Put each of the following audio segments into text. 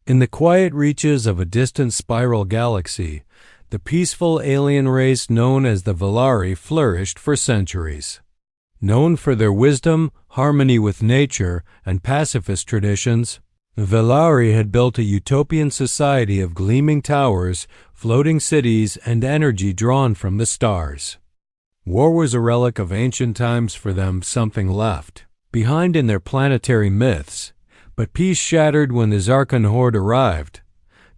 In the quiet reaches of a distant spiral galaxy, the peaceful alien race known as the Valari flourished for centuries. Known for their wisdom, harmony with nature, and pacifist traditions, the Valari had built a utopian society of gleaming towers, floating cities, and energy drawn from the stars. War was a relic of ancient times for them, something left behind in their planetary myths, but peace shattered when the Zarkan horde arrived.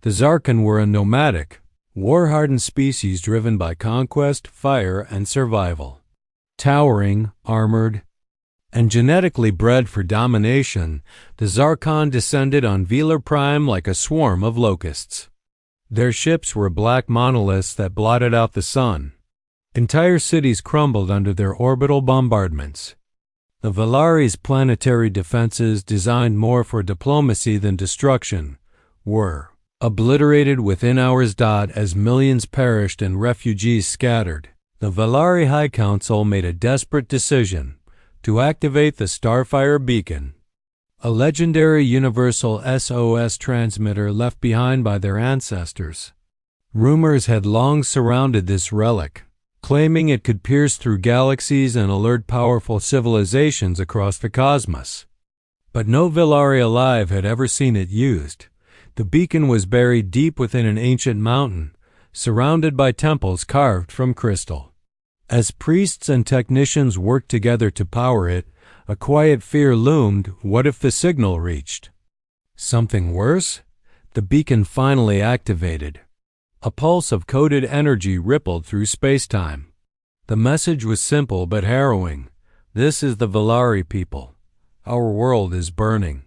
The Zarkan were a nomadic, war-hardened species driven by conquest, fire, and survival. Towering, armored, and genetically bred for domination, the Zarkan descended on Velar Prime like a swarm of locusts. Their ships were black monoliths that blotted out the sun. Entire cities crumbled under their orbital bombardments. The Valari's planetary defenses, designed more for diplomacy than destruction, were obliterated within hours. As millions perished and refugees scattered, the Valari High Council made a desperate decision to activate the Starfire Beacon, a legendary universal SOS transmitter left behind by their ancestors. Rumors had long surrounded this relic, claiming it could pierce through galaxies and alert powerful civilizations across the cosmos. But no Valari alive had ever seen it used. The beacon was buried deep within an ancient mountain, surrounded by temples carved from crystal. As priests and technicians worked together to power it, a quiet fear loomed. What if the signal reached something worse? The beacon finally activated. A pulse of coded energy rippled through space-time. The message was simple but harrowing. This is the Valari people. Our world is burning.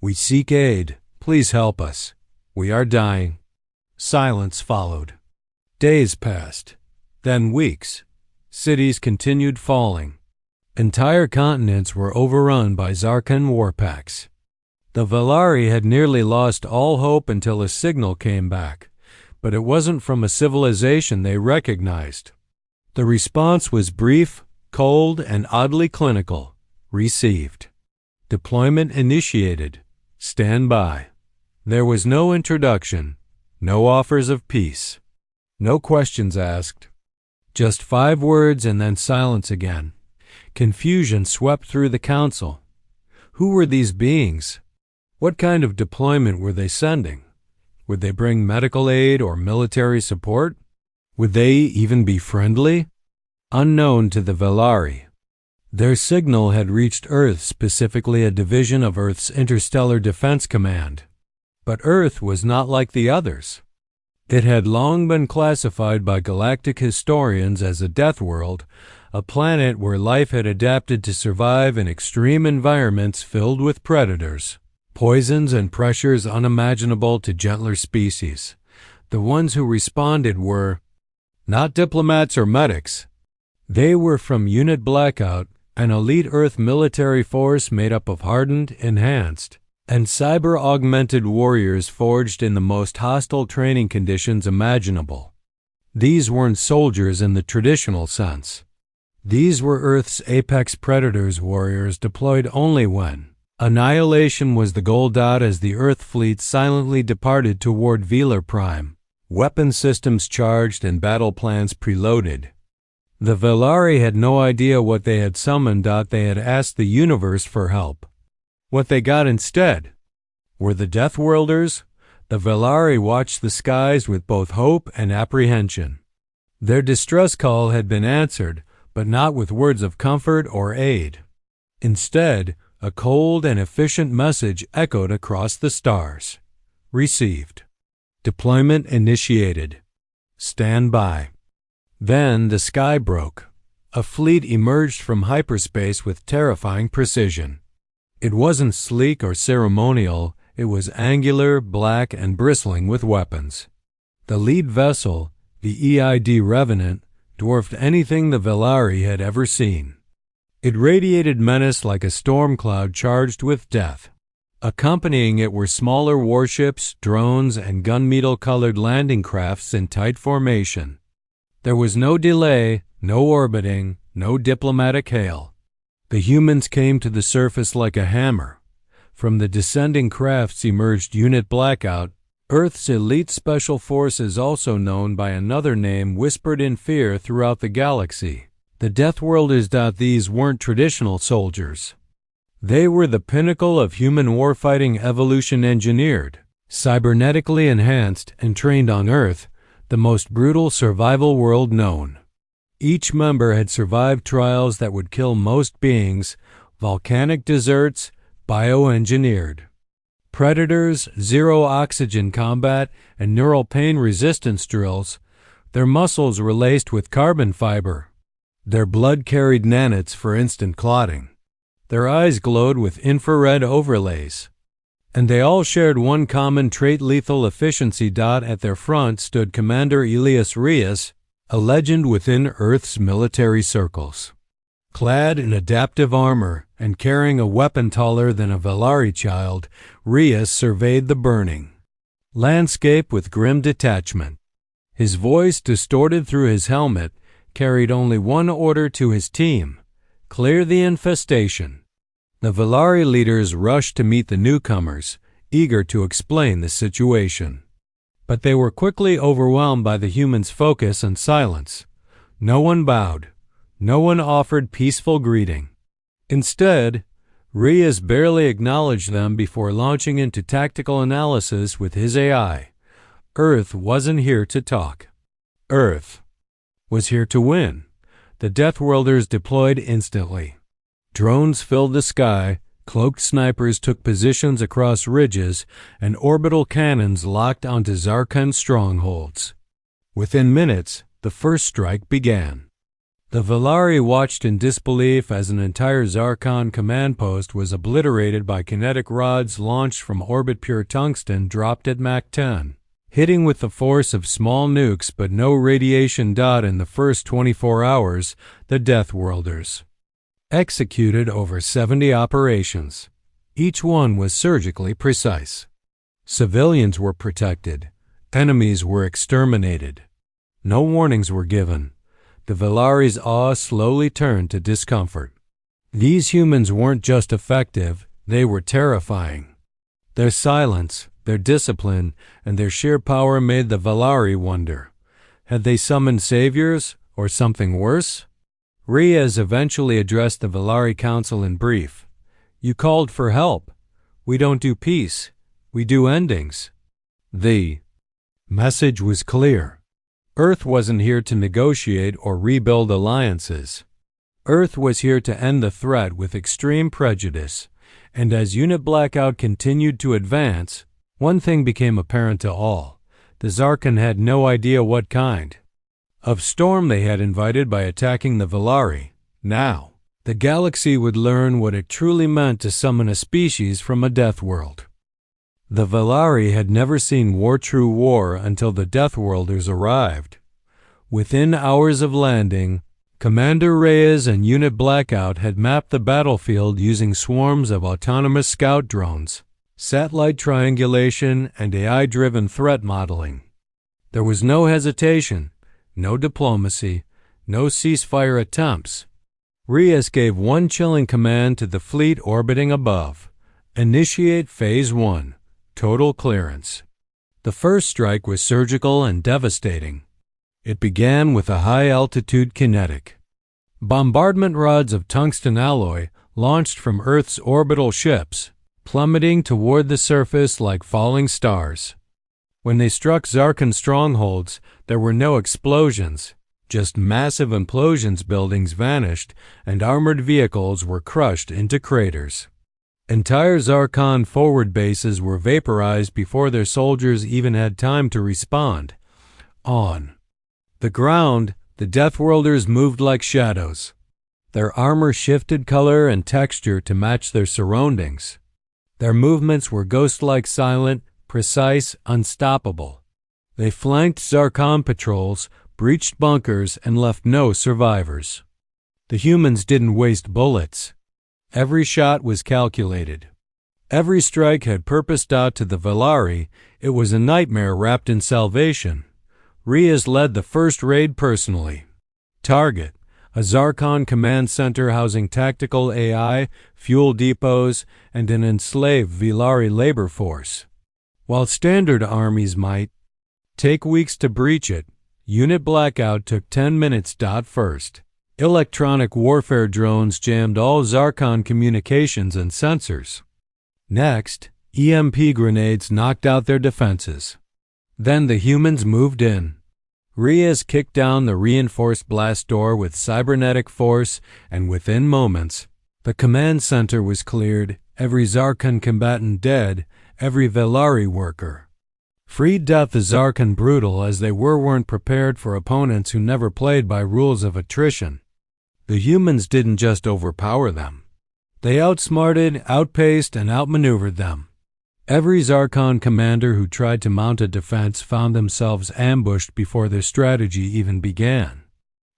We seek aid. Please help us. We are dying. Silence followed. Days passed, then weeks. Cities continued falling. Entire continents were overrun by Zarkan warpacks. The Valari had nearly lost all hope until a signal came back, but it wasn't from a civilization they recognized. The response was brief, cold, and oddly clinical. Received. Deployment initiated. Stand by. There was no introduction, no offers of peace, no questions asked. Just 5 words and then silence again. Confusion swept through the council. Who were these beings? What kind of deployment were they sending? Would they bring medical aid or military support? Would they even be friendly? Unknown to the Valari. Their signal had reached Earth, specifically a division of Earth's Interstellar Defense Command. But Earth was not like the others. It had long been classified by galactic historians as a Deathworld, a planet where life had adapted to survive in extreme environments filled with predators, poisons, and pressures unimaginable to gentler species. The ones who responded were not diplomats or medics. They were from Unit Blackout, an elite Earth military force made up of hardened, enhanced, and cyber-augmented warriors forged in the most hostile training conditions imaginable. These weren't soldiers in the traditional sense. These were Earth's apex predators, warriors deployed only when annihilation was the goal. As the Earth fleet silently departed toward Velar Prime, weapon systems charged and battle plans preloaded. The Valari had no idea what they had summoned. They had asked the universe for help. What they got instead were the Deathworlders. The Valari watched the skies with both hope and apprehension. Their distress call had been answered, but not with words of comfort or aid. Instead, a cold and efficient message echoed across the stars. Received. Deployment initiated. Stand by. Then the sky broke. A fleet emerged from hyperspace with terrifying precision. It wasn't sleek or ceremonial. It was angular, black, and bristling with weapons. The lead vessel, the EID Revenant, dwarfed anything the Valari had ever seen. It radiated menace like a storm cloud charged with death. Accompanying it were smaller warships, drones, and gunmetal-colored landing crafts in tight formation. There was no delay, no orbiting, no diplomatic hail. The humans came to the surface like a hammer, From the descending crafts emerged Unit Blackout, Earth's elite special forces, also known by another name whispered in fear throughout the galaxy. The Deathworlders. These weren't traditional soldiers. They were the pinnacle of human warfighting, evolution engineered, cybernetically enhanced, and trained on Earth, the most brutal survival world known. Each member had survived trials that would kill most beings, volcanic deserts, bioengineered. Predators, zero-oxygen combat, and neural pain resistance drills. Their muscles were laced with carbon fiber. Their blood carried nanites for instant clotting. Their eyes glowed with infrared overlays. And they all shared one common trait: lethal efficiency. At their front stood Commander Elias Reyes, a legend within Earth's military circles. Clad in adaptive armor and carrying a weapon taller than a Valari child, Reyes surveyed the burning landscape with grim detachment. His voice, distorted through his helmet, carried only one order to his team: clear the infestation. The Valari leaders rushed to meet the newcomers, eager to explain the situation. But they were quickly overwhelmed by the humans' focus and silence. No one bowed. No one offered peaceful greeting. Instead, Reyes barely acknowledged them before launching into tactical analysis with his AI. Earth wasn't here to talk. Earth was here to win. The Deathworlders deployed instantly. Drones filled the sky, cloaked snipers took positions across ridges, and orbital cannons locked onto Zarkan strongholds. Within minutes, the first strike began. The Valari watched in disbelief as an entire Zarkan command post was obliterated by kinetic rods launched from orbit. Pure tungsten dropped at Mach 10, hitting with the force of small nukes but no radiation. In the first 24 hours, the Deathworlders executed over 70 operations. Each one was surgically precise. Civilians were protected. Enemies were exterminated. No warnings were given. The Valari's awe slowly turned to discomfort. These humans weren't just effective, they were terrifying. Their silence, their discipline, and their sheer power made the Valari wonder. Had they summoned saviors, or something worse? Reyes eventually addressed the Valari Council in brief. You called for help. We don't do peace. We do endings. The message was clear. Earth wasn't here to negotiate or rebuild alliances. Earth was here to end the threat with extreme prejudice. And as Unit Blackout continued to advance, one thing became apparent to all. The Zarkan had no idea what kind of storm they had invited by attacking the Valari. Now, the galaxy would learn what it truly meant to summon a species from a death world. The Valari had never seen true war until the Deathworlders arrived. Within hours of landing, Commander Reyes and Unit Blackout had mapped the battlefield using swarms of autonomous scout drones, satellite triangulation, and AI-driven threat modeling. There was no hesitation, no diplomacy, no ceasefire attempts. Reyes gave one chilling command to the fleet orbiting above: initiate Phase 1. Total clearance. The first strike was surgical and devastating. It began with a high-altitude kinetic. Bombardment rods of tungsten alloy launched from Earth's orbital ships, plummeting toward the surface like falling stars. When they struck Zarkan strongholds, there were no explosions, just massive implosions. Buildings vanished, and armored vehicles were crushed into craters. Entire Zarkan forward bases were vaporized before their soldiers even had time to respond. On the ground, the Deathworlders moved like shadows. Their armor shifted color and texture to match their surroundings. Their movements were ghost-like, silent, precise, unstoppable. They flanked Zarkan patrols, breached bunkers, and left no survivors. The humans didn't waste bullets. Every shot was calculated. Every strike had purpose. To the Valari, it was a nightmare wrapped in salvation. Reyes led the first raid personally. Target: a Zarkon command center housing tactical AI, fuel depots, and an enslaved Vilari labor force. While standard armies might take weeks to breach it, unit blackout took 10 minutes. First, electronic warfare drones jammed all Zarkon communications and sensors. Next, EMP grenades knocked out their defenses. Then the humans moved in. Reyes kicked down the reinforced blast door with cybernetic force, and within moments, the command center was cleared, every Zarkon combatant dead, every Velari worker freed. The Zarkon, brutal as they weren't prepared for opponents who never played by rules of attrition. The humans didn't just overpower them. They outsmarted, outpaced, and outmaneuvered them. Every Zarkon commander who tried to mount a defense found themselves ambushed before their strategy even began.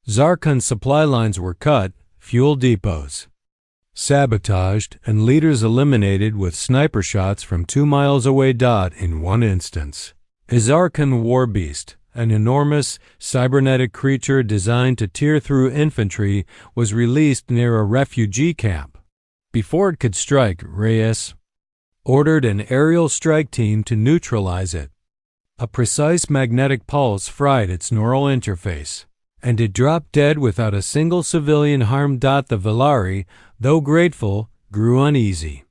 Zarkon supply lines were cut, fuel depots sabotaged, and leaders eliminated with sniper shots from 2 miles away. In one instance, a Zarkon war beast, an enormous, cybernetic creature designed to tear through infantry, was released near a refugee camp. Before it could strike, Reyes ordered an aerial strike team to neutralize it. A precise magnetic pulse fried its neural interface, and it dropped dead without a single civilian harmed. The Velari, though grateful, grew uneasy.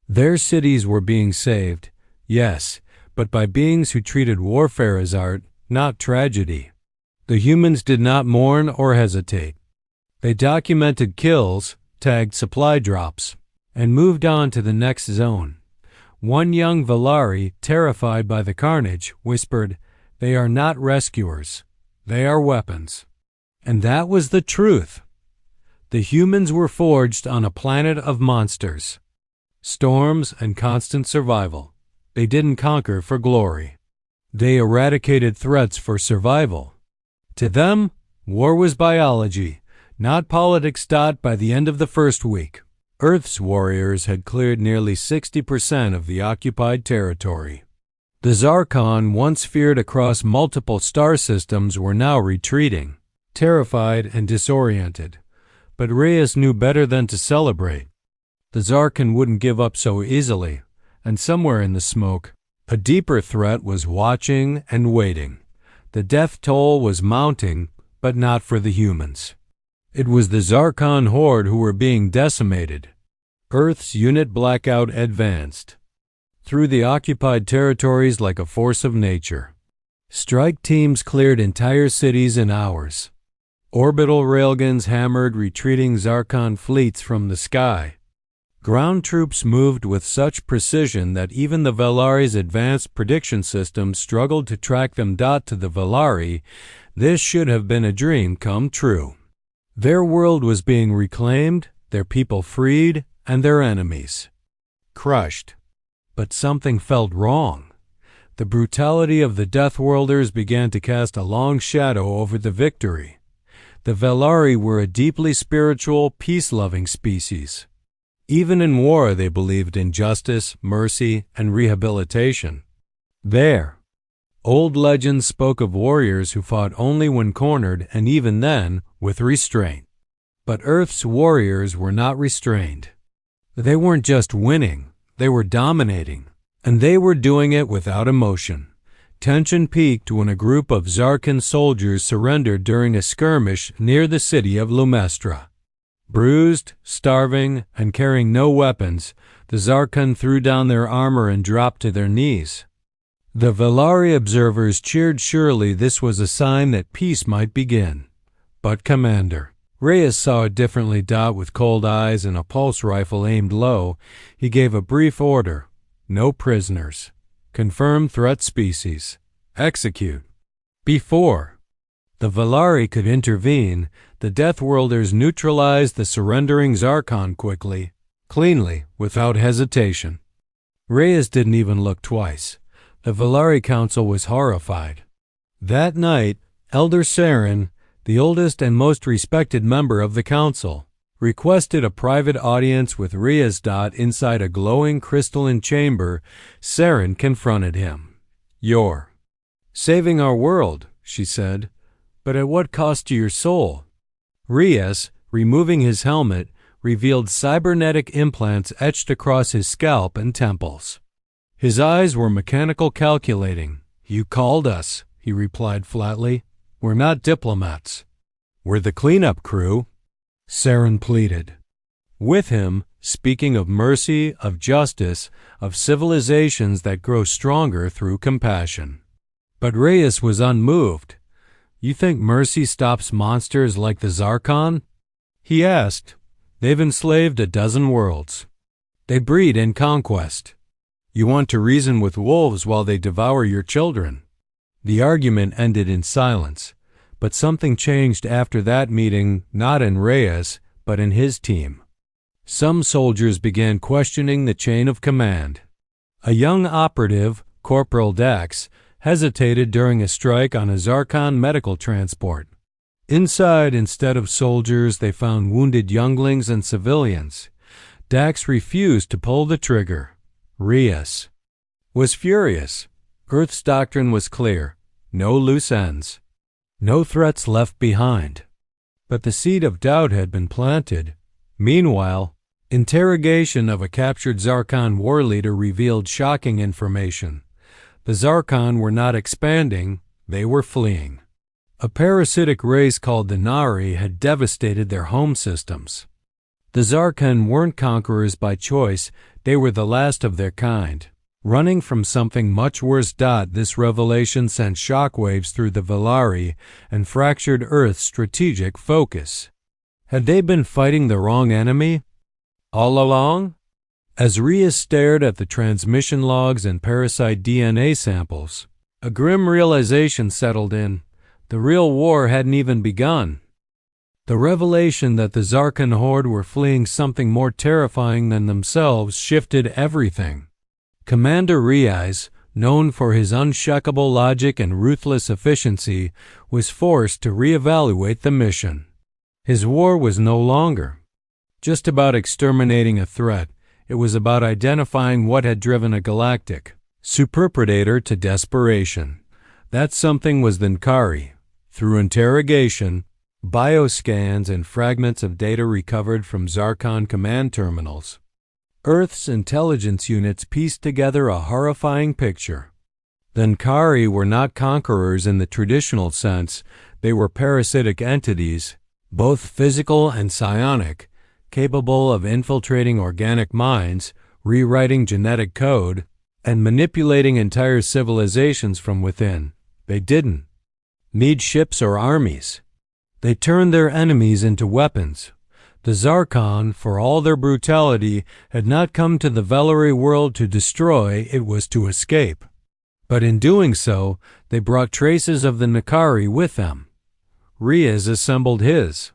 Their cities were being saved, yes, but by beings who treated warfare as art, not tragedy. The humans did not mourn or hesitate. They documented kills, tagged supply drops, and moved on to the next zone. One young Velari, terrified by the carnage, whispered, "They are not rescuers. They are weapons." And that was the truth. The humans were forged on a planet of monsters, storms, and constant survival. They didn't conquer for glory. They eradicated threats for survival. To them, war was biology, not politics. By the end of the first week, Earth's warriors had cleared nearly 60% of the occupied territory. The Zarkon, once feared across multiple star systems, were now retreating, terrified and disoriented. But Reyes knew better than to celebrate. The Zarkon wouldn't give up so easily, and somewhere in the smoke, a deeper threat was watching and waiting. The death toll was mounting, but not for the humans. It was the Zarkon horde who were being decimated. Earth's unit blackout advanced through the occupied territories like a force of nature. Strike teams cleared entire cities in hours. Orbital railguns hammered retreating Zarkon fleets from the sky. Ground troops moved with such precision that even the Velari's advanced prediction systems struggled to track them. To the Velari, this should have been a dream come true. Their world was being reclaimed, their people freed, and their enemies crushed. But something felt wrong. The brutality of the Deathworlders began to cast a long shadow over the victory. The Velari were a deeply spiritual, peace-loving species. Even in war, they believed in justice, mercy, and rehabilitation. There, old legends spoke of warriors who fought only when cornered, and even then, with restraint. But Earth's warriors were not restrained. They weren't just winning, they were dominating. And they were doing it without emotion. Tension peaked when a group of Zarkon soldiers surrendered during a skirmish near the city of Lumestra. Bruised, starving, and carrying no weapons, the Zarkon threw down their armor and dropped to their knees. The Velari observers cheered. Surely this was a sign that peace might begin. But Commander Reyes saw it differently. With cold eyes and a pulse rifle aimed low, he gave a brief order. No prisoners. Confirm threat species. Execute. Before the Velari could intervene, the Deathworlders neutralized the surrendering Zarkon quickly, cleanly, without hesitation. Reyes didn't even look twice. The Velari Council was horrified. That night, Elder Saren, the oldest and most respected member of the council, requested a private audience with Reyes. Inside a glowing crystalline chamber, Saren confronted him. "You're saving our world," she said, "but at what cost to your soul?" Reyes, removing his helmet, revealed cybernetic implants etched across his scalp and temples. His eyes were mechanical, calculating. "You called us," he replied flatly. "We're not diplomats. We're the cleanup crew," Saren pleaded. With him, speaking of mercy, of justice, of civilizations that grow stronger through compassion. But Reyes was unmoved. "You think mercy stops monsters like the Zarkon?" he asked. "They've enslaved a dozen worlds. They breed in conquest. You want to reason with wolves while they devour your children." The argument ended in silence, but something changed after that meeting, not in Reyes, but in his team. Some soldiers began questioning the chain of command. A young operative, Corporal Dax, hesitated during a strike on a Zarkon medical transport. Inside, instead of soldiers, they found wounded younglings and civilians. Dax refused to pull the trigger. Reyes was furious. Earth's doctrine was clear: no loose ends, no threats left behind. But the seed of doubt had been planted. Meanwhile, interrogation of a captured Zarkon war leader revealed shocking information. The Zarkon were not expanding, they were fleeing. A parasitic race called the Nari had devastated their home systems. The Zarkon weren't conquerors by choice, they were the last of their kind. Running from something much worse. This revelation sent shockwaves through the Velari and fractured Earth's strategic focus. Had they been fighting the wrong enemy all along? As Reyes stared at the transmission logs and parasite DNA samples, a grim realization settled in. The real war hadn't even begun. The revelation that the Zarkon horde were fleeing something more terrifying than themselves shifted everything. Commander Reyes, known for his unshakable logic and ruthless efficiency, was forced to reevaluate the mission. His war was no longer just about exterminating a threat. It was about identifying what had driven a galactic superpredator to desperation. That something was the N'Kari. Through interrogation, bioscans, and fragments of data recovered from Zarkon command terminals, Earth's intelligence units pieced together a horrifying picture. The N'Kari were not conquerors in the traditional sense. They were parasitic entities, both physical and psionic, capable of infiltrating organic minds, rewriting genetic code, and manipulating entire civilizations from within. They didn't need ships or armies. They turned their enemies into weapons. The Zarkon, for all their brutality, had not come to the Velari world to destroy, it was to escape. But in doing so, they brought traces of the N'Kari with them. Reyes assembled his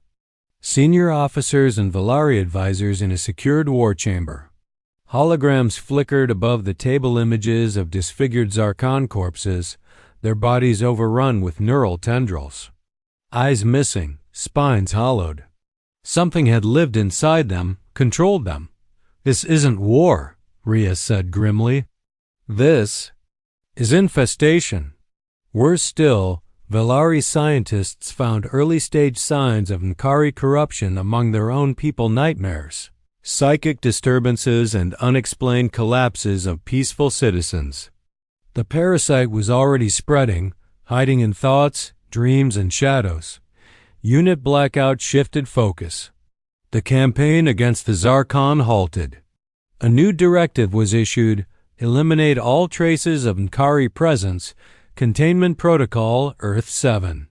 senior officers and Velari advisors in a secured war chamber. Holograms flickered above the table images of disfigured Zarkon corpses, their bodies overrun with neural tendrils. Eyes missing, spines hollowed. Something had lived inside them, controlled them. "This isn't war," Reyes said grimly. "This is infestation." Worse still, Velari scientists found early-stage signs of N'Kari corruption among their own people. Nightmares, psychic disturbances, and unexplained collapses of peaceful citizens. The parasite was already spreading, hiding in thoughts, dreams, and shadows. Unit blackout shifted focus. The campaign against the Zarkon halted. A new directive was issued: eliminate all traces of N'Kari presence. Containment Protocol Earth 7.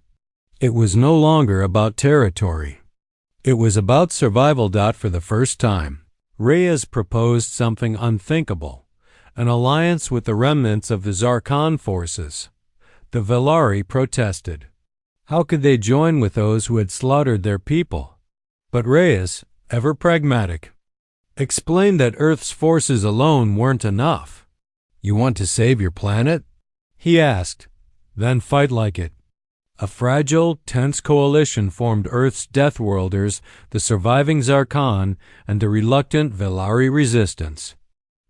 It was no longer about territory. It was about survival. For the first time, Reyes proposed something unthinkable: an alliance with the remnants of the Zarkon forces. The Velari protested. How could they join with those who had slaughtered their people? But Reyes, ever pragmatic, explained that Earth's forces alone weren't enough. "You want to save your planet?" he asked. "Then fight like it." A fragile, tense coalition formed: Earth's Deathworlders, the surviving Zarkon, and a reluctant Velari resistance.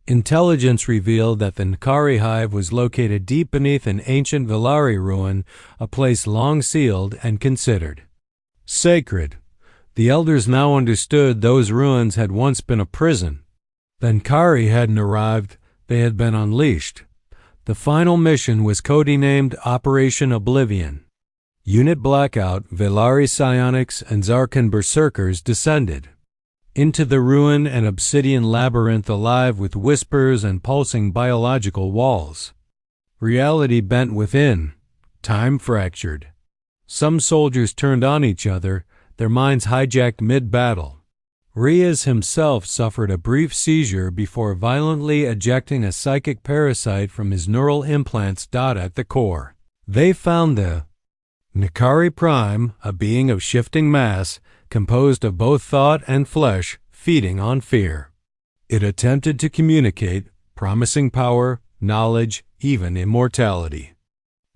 Intelligence revealed that the N'Kari hive was located deep beneath an ancient Velari ruin, a place long sealed and considered sacred. The elders now understood those ruins had once been a prison. Then Kari hadn't arrived, they had been unleashed. The final mission was codenamed Operation Oblivion. Unit Blackout, Velari Psionics, and Zarkan Berserkers descended into the ruin, an obsidian labyrinth alive with whispers and pulsing biological walls. Reality bent within, time fractured. Some soldiers turned on each other, their minds hijacked mid-battle. Reyes himself suffered a brief seizure before violently ejecting a psychic parasite from his neural implants. At the core, they found the Nikari Prime, a being of shifting mass, composed of both thought and flesh, feeding on fear. It attempted to communicate, promising power, knowledge, even immortality.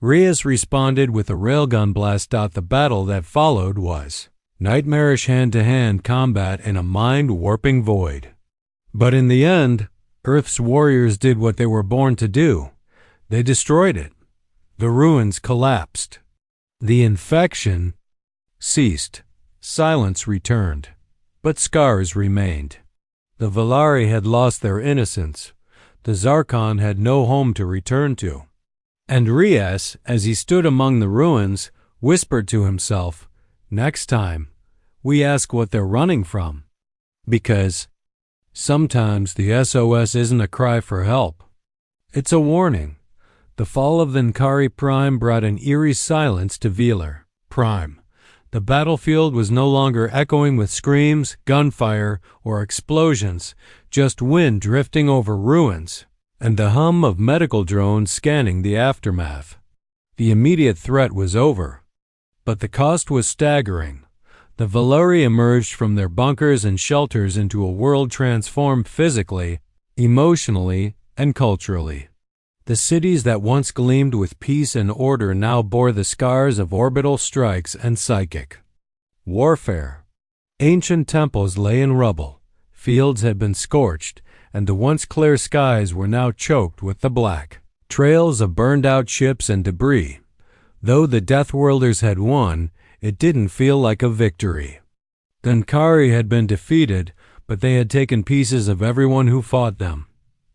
Reyes responded with a railgun blast. The battle that followed was nightmarish hand-to-hand combat in a mind-warping void. But in the end, Earth's warriors did what they were born to do. They destroyed it. The ruins collapsed. The infection ceased. Silence returned. But scars remained. The Velari had lost their innocence. The Zarkon had no home to return to. And Reyes, as he stood among the ruins, whispered to himself, "Next time, we ask what they're running from." Because sometimes the SOS isn't a cry for help. It's a warning. The fall of the Nkari Prime brought an eerie silence to Velar Prime. The battlefield was no longer echoing with screams, gunfire, or explosions, just wind drifting over ruins, and the hum of medical drones scanning the aftermath. The immediate threat was over. But the cost was staggering. The Velari emerged from their bunkers and shelters into a world transformed physically, emotionally, and culturally. The cities that once gleamed with peace and order now bore the scars of orbital strikes and psychic warfare. Ancient temples lay in rubble, fields had been scorched, and the once clear skies were now choked with the black trails of burned-out ships and debris. Though the Deathworlders had won, it didn't feel like a victory. The Nkari had been defeated, but they had taken pieces of everyone who fought them.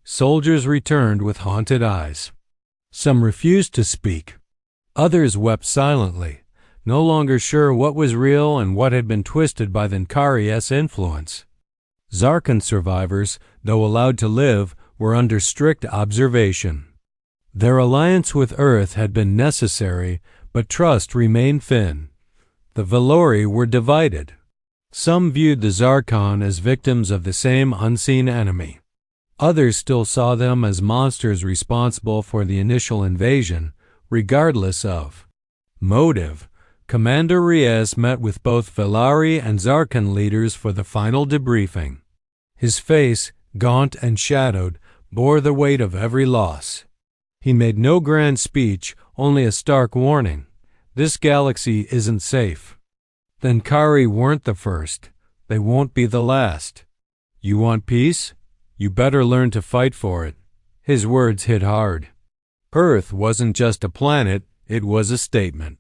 Soldiers returned with haunted eyes. Some refused to speak. Others wept silently, no longer sure what was real and what had been twisted by the Nkari's influence. Zarkan survivors, though allowed to live, were under strict observation. Their alliance with Earth had been necessary, but trust remained thin. The Velari were divided. Some viewed the Zarkon as victims of the same unseen enemy. Others still saw them as monsters responsible for the initial invasion, regardless of motive. Commander Reyes met with both Velari and Zarkan leaders for the final debriefing. His face, gaunt and shadowed, bore the weight of every loss. He made no grand speech, only a stark warning. This galaxy isn't safe. The Nkari weren't the first. They won't be the last. You want peace? You better learn to fight for it. His words hit hard. Earth wasn't just a planet, it was a statement.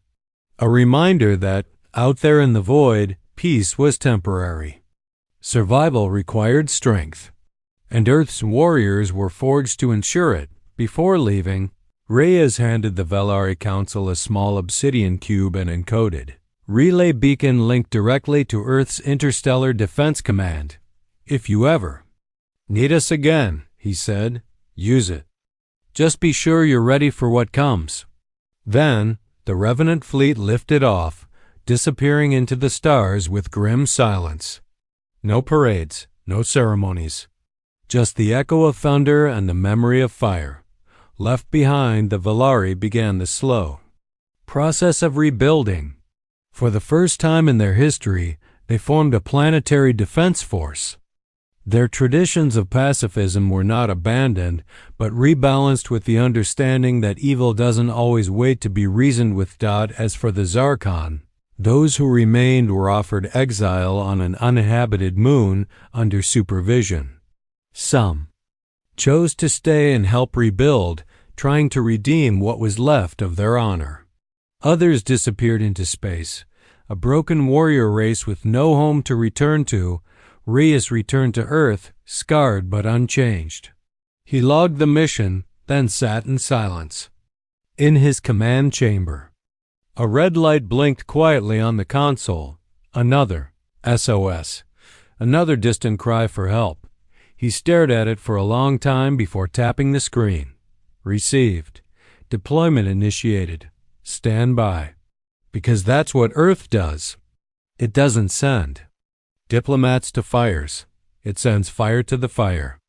A reminder that, out there in the void, peace was temporary. Survival required strength. And Earth's warriors were forged to ensure it. Before leaving, Reyes handed the Velari Council a small obsidian cube and encoded relay beacon linked directly to Earth's Interstellar Defense Command. If you ever need us again, he said, use it. Just be sure you're ready for what comes. Then, the Revenant fleet lifted off, disappearing into the stars with grim silence. No parades, no ceremonies. Just the echo of thunder and the memory of fire. Left behind, the Velari began the slow process of rebuilding. For the first time in their history, they formed a planetary defense force. Their traditions of pacifism were not abandoned, but rebalanced with the understanding that evil doesn't always wait to be reasoned with. As for the Zarkon, those who remained were offered exile on an uninhabited moon under supervision. Some chose to stay and help rebuild, trying to redeem what was left of their honor. Others disappeared into space, A broken warrior race with no home to return to, Rias returned to Earth, scarred but unchanged. He logged the mission, then sat in silence. In his command chamber, a red light blinked quietly on the console. Another SOS. Another distant cry for help. He stared at it for a long time before tapping the screen. Received. Deployment initiated. Stand by. Because that's what Earth does. It doesn't send diplomats to fires. It sends fire to the fire.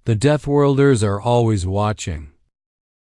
The Deathworlders are always watching.